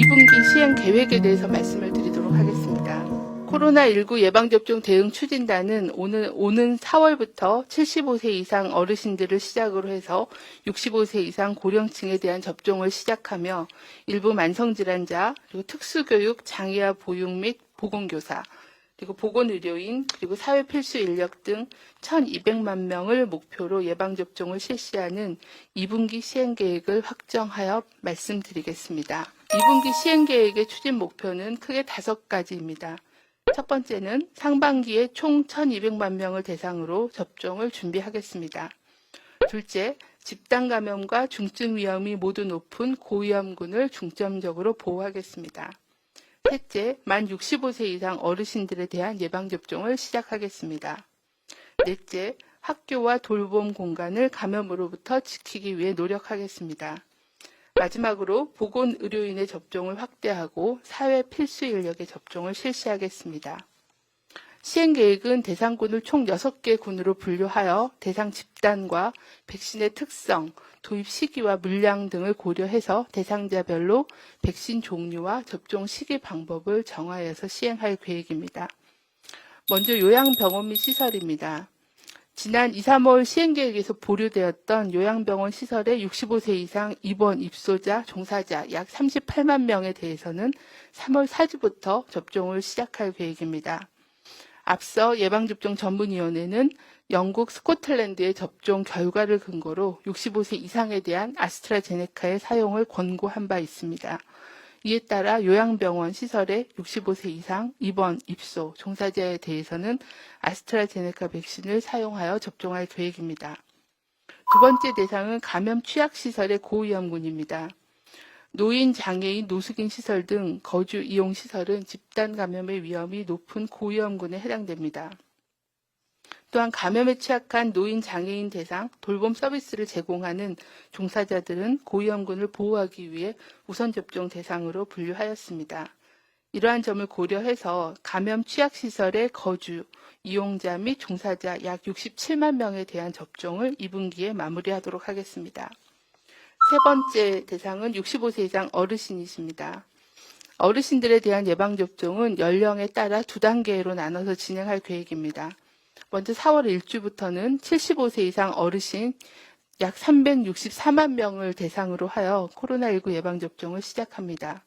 2분기 시행 계획에 대해서 말씀을 드리도록 하겠습니다. 코로나19 예방접종 대응 추진단은 오는 4월부터 75세 이상 어르신들을 시작으로 해서 65세 이상 고령층에 대한 접종을 시작하며 일부 만성질환자, 그리고 특수교육, 장애아 보육 및 보건교사, 그리고 보건의료인, 그리고 사회필수 인력 등 1,200만 명을 목표로 예방접종을 실시하는 2분기 시행계획을 확정하여 말씀드리겠습니다. 2분기 시행계획의 추진 목표는 크게 5가지입니다. 첫 번째는 상반기에 총 1,200만 명을 대상으로 접종을 준비하겠습니다. 둘째, 집단 감염과 중증 위험이 모두 높은 고위험군을 중점적으로 보호하겠습니다. 셋째, 만 65세 이상 어르신들에 대한 예방접종을 시작하겠습니다. 넷째, 학교와 돌봄 공간을 감염으로부터 지키기 위해 노력하겠습니다. 마지막으로 보건의료인의 접종을 확대하고 사회 필수 인력의 접종을 실시하겠습니다. 시행계획은 대상군을 총 6개 군으로 분류하여 대상 집단과 백신의 특성, 도입 시기와 물량 등을 고려해서 대상자별로 백신 종류와 접종 시기 방법을 정하여서 시행할 계획입니다. 먼저 요양병원 및 시설입니다. 지난 2, 3월 시행계획에서 보류되었던 요양병원 시설의 65세 이상 입원 입소자, 종사자 약 38만 명에 대해서는 3월 4주부터 접종을 시작할 계획입니다. 앞서 예방접종전문위원회는 영국 스코틀랜드의 접종 결과를 근거로 65세 이상에 대한 아스트라제네카의 사용을 권고한 바 있습니다. 이에 따라 요양병원 시설의 65세 이상 입원, 입소, 종사자에 대해서는 아스트라제네카 백신을 사용하여 접종할 계획입니다. 두 번째 대상은 감염 취약시설의 고위험군입니다. 노인, 장애인, 노숙인 시설 등 거주 이용 시설은 집단 감염의 위험이 높은 고위험군에 해당됩니다. 또한 감염에 취약한 노인, 장애인 대상 돌봄 서비스를 제공하는 종사자들은 고위험군을 보호하기 위해 우선 접종 대상으로 분류하였습니다. 이러한 점을 고려해서 감염 취약시설의 거주, 이용자 및 종사자 약 67만 명에 대한 접종을 2분기에 마무리하도록 하겠습니다. 세 번째 대상은 65세 이상 어르신이십니다. 어르신들에 대한 예방접종은 연령에 따라 2단계로 나눠서 진행할 계획입니다. 먼저 4월 1주부터는 75세 이상 어르신 약 364만 명을 대상으로 하여 코로나19 예방접종을 시작합니다.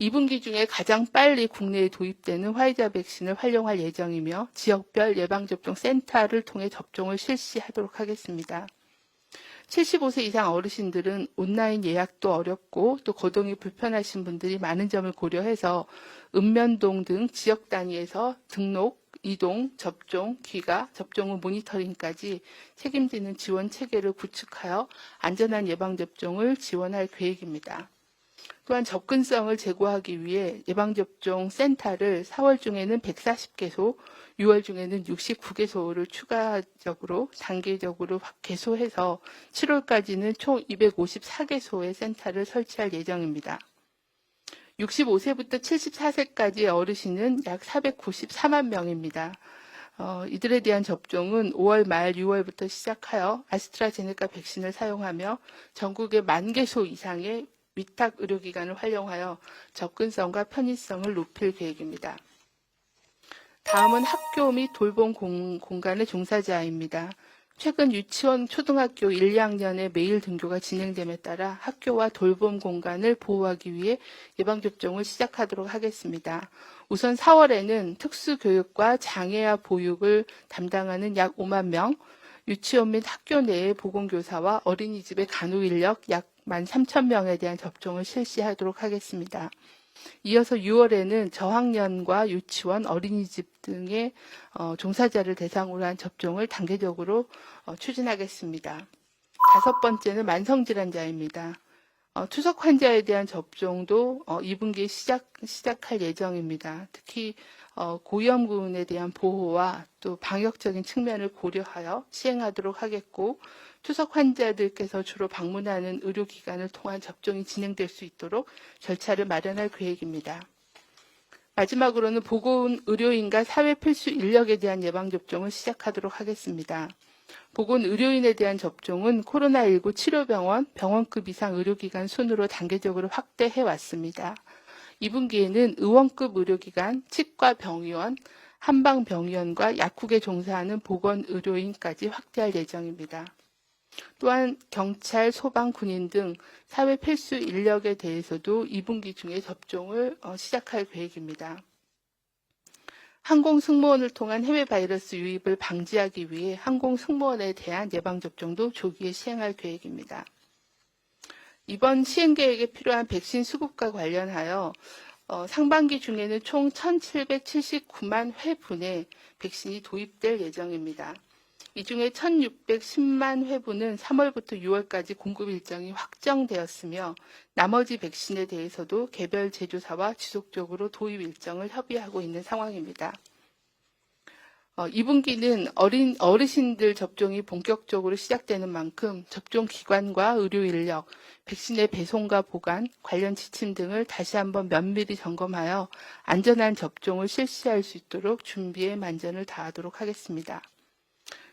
2분기 중에 가장 빨리 국내에 도입되는 화이자 백신을 활용할 예정이며 지역별 예방접종 센터를 통해 접종을 실시하도록 하겠습니다. 75세 이상 어르신들은 온라인 예약도 어렵고 또 거동이 불편하신 분들이 많은 점을 고려해서 읍면동 등 지역 단위에서 등록, 이동, 접종, 귀가, 접종 후 모니터링까지 책임지는 지원 체계를 구축하여 안전한 예방접종을 지원할 계획입니다. 또한 접근성을 제고하기 위해 예방접종 센터를 4월 중에는 140개소, 6월 중에는 69개소를 추가적으로 단계적으로 개소해서 7월까지는 총 254개소의 센터를 설치할 예정입니다. 65세부터 74세까지의 어르신은 약 494만 명입니다. 이들에 대한 접종은 5월 말 6월부터 시작하여 아스트라제네카 백신을 사용하며 전국의 10,000개소 이상의 위탁 의료기관을 활용하여 접근성과 편의성을 높일 계획입니다. 다음은 학교 및 돌봄 공간의 종사자입니다. 최근 유치원, 초등학교 1, 2학년의 매일 등교가 진행됨에 따라 학교와 돌봄 공간을 보호하기 위해 예방접종을 시작하도록 하겠습니다. 우선 4월에는 특수교육과 장애아 보육을 담당하는 약 5만 명, 유치원 및 학교 내의 보건교사와 어린이집의 간호인력 약 13,000명에 대한 접종을 실시하도록 하겠습니다. 이어서 6월에는 저학년과 유치원, 어린이집 등의 종사자를 대상으로 한 접종을 단계적으로 추진하겠습니다. 다섯 번째는 만성질환자입니다. 투석 환자에 대한 접종도 2분기에 시작할 예정입니다. 특히 고위험군에 대한 보호와 또 방역적인 측면을 고려하여 시행하도록 하겠고, 투석 환자들께서 주로 방문하는 의료기관을 통한 접종이 진행될 수 있도록 절차를 마련할 계획입니다. 마지막으로는 보건의료인과 사회필수 인력에 대한 예방접종을 시작하도록 하겠습니다. 보건의료인에 대한 접종은 코로나19 치료병원, 병원급 이상 의료기관 순으로 단계적으로 확대해 왔습니다. 2분기에는 의원급 의료기관, 치과병의원, 한방병의원과 약국에 종사하는 보건의료인까지 확대할 예정입니다. 또한 경찰, 소방, 군인 등 사회 필수 인력에 대해서도 2분기 중에 접종을 시작할 계획입니다. 항공 승무원을 통한 해외 바이러스 유입을 방지하기 위해 항공 승무원에 대한 예방접종도 조기에 시행할 계획입니다. 이번 시행 계획에 필요한 백신 수급과 관련하여 상반기 중에는 총 1,779만 회분의 백신이 도입될 예정입니다. 이 중에 1,610만 회분은 3월부터 6월까지 공급 일정이 확정되었으며 나머지 백신에 대해서도 개별 제조사와 지속적으로 도입 일정을 협의하고 있는 상황입니다. 2분기는 어르신들 접종이 본격적으로 시작되는 만큼 접종 기관과 의료 인력, 백신의 배송과 보관, 관련 지침 등을 다시 한번 면밀히 점검하여 안전한 접종을 실시할 수 있도록 준비에 만전을 다하도록 하겠습니다.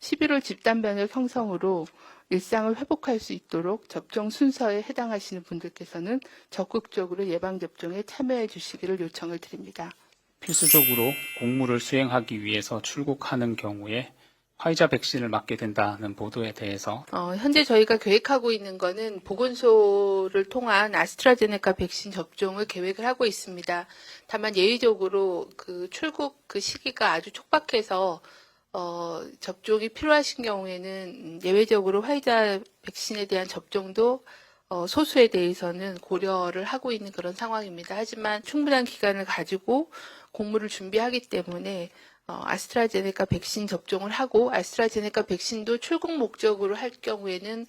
11월 집단 면역 형성으로 일상을 회복할 수 있도록 접종 순서에 해당하시는 분들께서는 적극적으로 예방접종에 참여해 주시기를 요청을 드립니다. 필수적으로 공무를 수행하기 위해서 출국하는 경우에 화이자 백신을 맞게 된다는 보도에 대해서 현재 저희가 계획하고 있는 거는 보건소를 통한 아스트라제네카 백신 접종을 계획을 하고 있습니다. 다만 예외적으로 그 출국 그 시기가 아주 촉박해서 접종이 필요하신 경우에는 예외적으로 화이자 백신에 대한 접종도 소수에 대해서는 고려를 하고 있는 그런 상황입니다. 하지만 충분한 기간을 가지고 공무를 준비하기 때문에 아스트라제네카 백신 접종을 하고 아스트라제네카 백신도 출국 목적으로 할 경우에는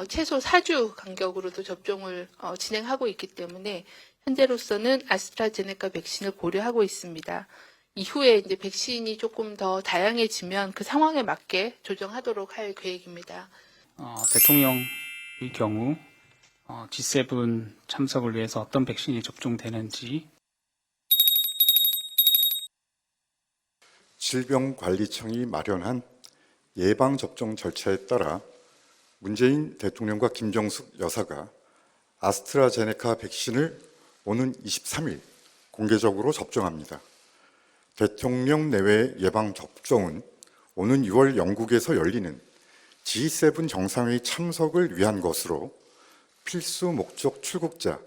최소 4주 간격으로도 접종을 진행하고 있기 때문에 현재로서는 아스트라제네카 백신을 고려하고 있습니다. 이후에 이제 백신이 조금 더 다양해지면 그 상황에 맞게 조정하도록 할 계획입니다. 대통령의 경우 G7 참석을 위해서 어떤 백신이 접종되는지 질병관리청이 마련한 예방접종 절차에 따라 문재인 대통령과 김정숙 여사가 아스트라제네카 백신을 오는 23일 공개적으로 접종합니다. 대통령 내외 예방접종은 오는 6월 영국에서 열리는 G7 정상회의 참석을 위한 것으로 필수 목적 출국자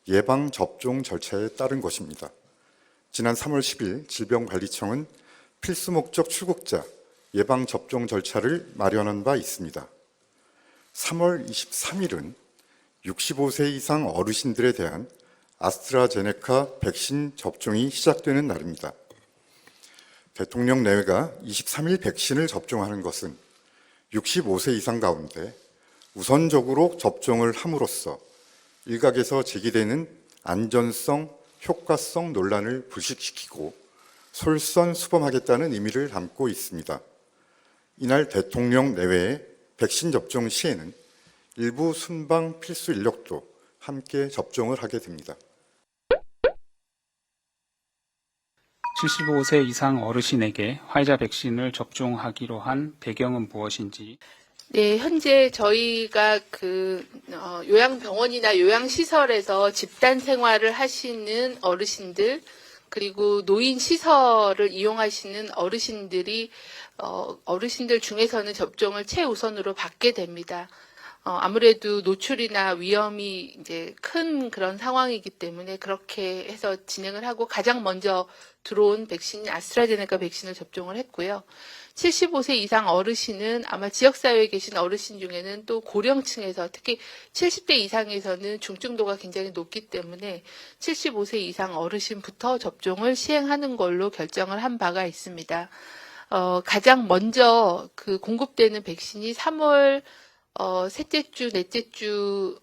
예방접종 절차에 따른 것입니다. 지난 3월 10일 질병관리청은 필수 목적 출국자 예방접종 절차를 마련한 바 있습니다. 3월 23일은 65세 이상 어르신들에 대한 아스트라제네카 백신 접종이 시작되는 날입니다. 대통령 내외가 23일 백신을 접종하는 것은 65세 이상 가운데 우선적으로 접종을 함으로써 일각에서 제기되는 안전성, 효과성 논란을 불식시키고 솔선수범하겠다는 의미를 담고 있습니다. 이날 대통령 내외의 백신 접종 시에는 일부 순방 필수 인력도 함께 접종을 하게 됩니다. 75세 이상 어르신에게 화이자 백신을 접종하기로 한 배경은 무엇인지 네, 현재 저희가 요양병원이나 요양시설에서 집단 생활을 하시는 어르신들, 그리고 노인 시설을 이용하시는 어르신들 중에서는 접종을 최우선으로 받게 됩니다. 아무래도 노출이나 위험이 이제 큰 그런 상황이기 때문에 그렇게 해서 진행을 하고 가장 먼저 들어온 백신이 아스트라제네카 백신을 접종을 했고요. 75세 이상 어르신은 아마 지역사회에 계신 어르신 중에는 또 고령층에서 특히 70대 이상에서는 중증도가 굉장히 높기 때문에 75세 이상 어르신부터 접종을 시행하는 걸로 결정을 한 바가 있습니다. 가장 먼저 그 공급되는 백신이 3월 셋째 주, 넷째 주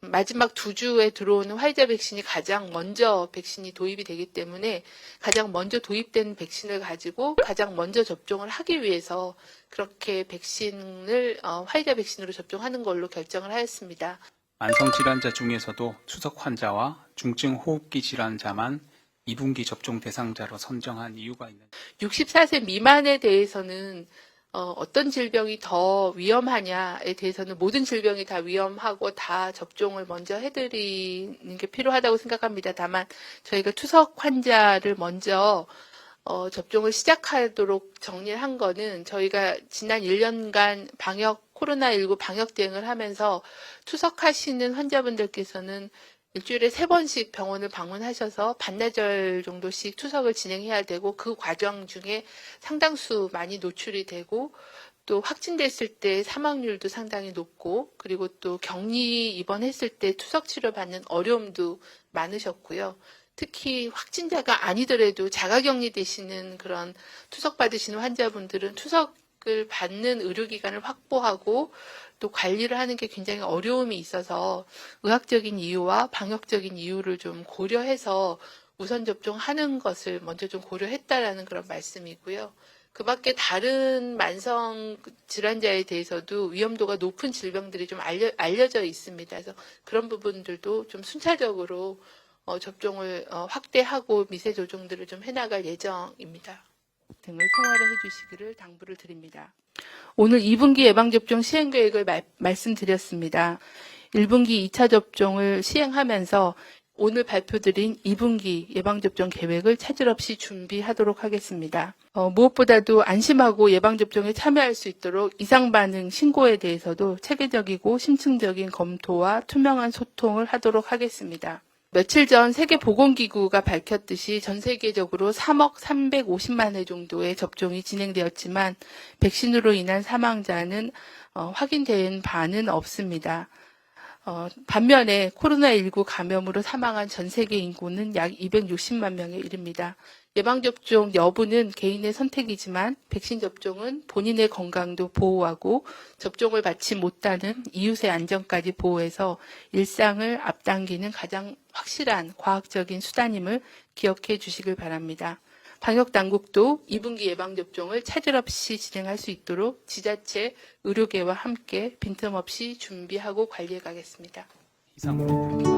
마지막 2주에 들어오는 화이자 백신이 가장 먼저 백신이 도입이 되기 때문에 가장 먼저 도입된 백신을 가지고 가장 먼저 접종을 하기 위해서 그렇게 백신을 화이자 백신으로 접종하는 걸로 결정을 하였습니다. 만성질환자 중에서도 추석 환자와 중증 호흡기 질환자만 2분기 접종 대상자로 선정한 이유가 있는지 64세 미만에 대해서는 어떤 질병이 더 위험하냐에 대해서는 모든 질병이 다 위험하고 다 접종을 먼저 해드리는 게 필요하다고 생각합니다. 다만 저희가 투석 환자를 먼저 접종을 시작하도록 정리한 거는 저희가 지난 1년간 코로나19 방역 대응을 하면서 투석하시는 환자분들께서는 일주일에 3번씩 병원을 방문하셔서 반나절 정도씩 투석을 진행해야 되고 그 과정 중에 상당수 많이 노출이 되고 또 확진됐을 때 사망률도 상당히 높고 그리고 또 격리 입원했을 때 투석 치료 받는 어려움도 많으셨고요. 특히 확진자가 아니더라도 자가격리 되시는 그런 투석 받으시는 환자분들은 투석을 받는 의료기관을 확보하고 또 관리를 하는 게 굉장히 어려움이 있어서 의학적인 이유와 방역적인 이유를 좀 고려해서 우선 접종하는 것을 먼저 좀 고려했다라는 그런 말씀이고요. 그 밖에 다른 만성 질환자에 대해서도 위험도가 높은 질병들이 좀 알려져 있습니다. 그래서 그런 부분들도 좀 순차적으로 접종을 확대하고 미세 조정들을 좀 해나갈 예정입니다. 등을 생활을 해주시기를 당부를 드립니다. 오늘 2분기 예방접종 시행계획을 말씀드렸습니다. 1분기 2차 접종을 시행하면서 오늘 발표드린 2분기 예방접종 계획을 차질 없이 준비하도록 하겠습니다. 무엇보다도 안심하고 예방접종에 참여할 수 있도록 이상반응 신고에 대해서도 체계적이고 심층적인 검토와 투명한 소통을 하도록 하겠습니다. 며칠 전 세계보건기구가 밝혔듯이 전 세계적으로 3억 350만 회 정도의 접종이 진행되었지만 백신으로 인한 사망자는 확인된 바는 없습니다. 반면에 코로나19 감염으로 사망한 전 세계 인구는 약 260만 명에 이릅니다. 예방접종 여부는 개인의 선택이지만 백신 접종은 본인의 건강도 보호하고 접종을 받지 못하는 이웃의 안전까지 보호해서 일상을 앞당기는 가장 확실한 과학적인 수단임을 기억해 주시길 바랍니다. 방역당국도 2분기 예방접종을 차질 없이 진행할 수 있도록 지자체, 의료계와 함께 빈틈없이 준비하고 관리해 가겠습니다. 이상으로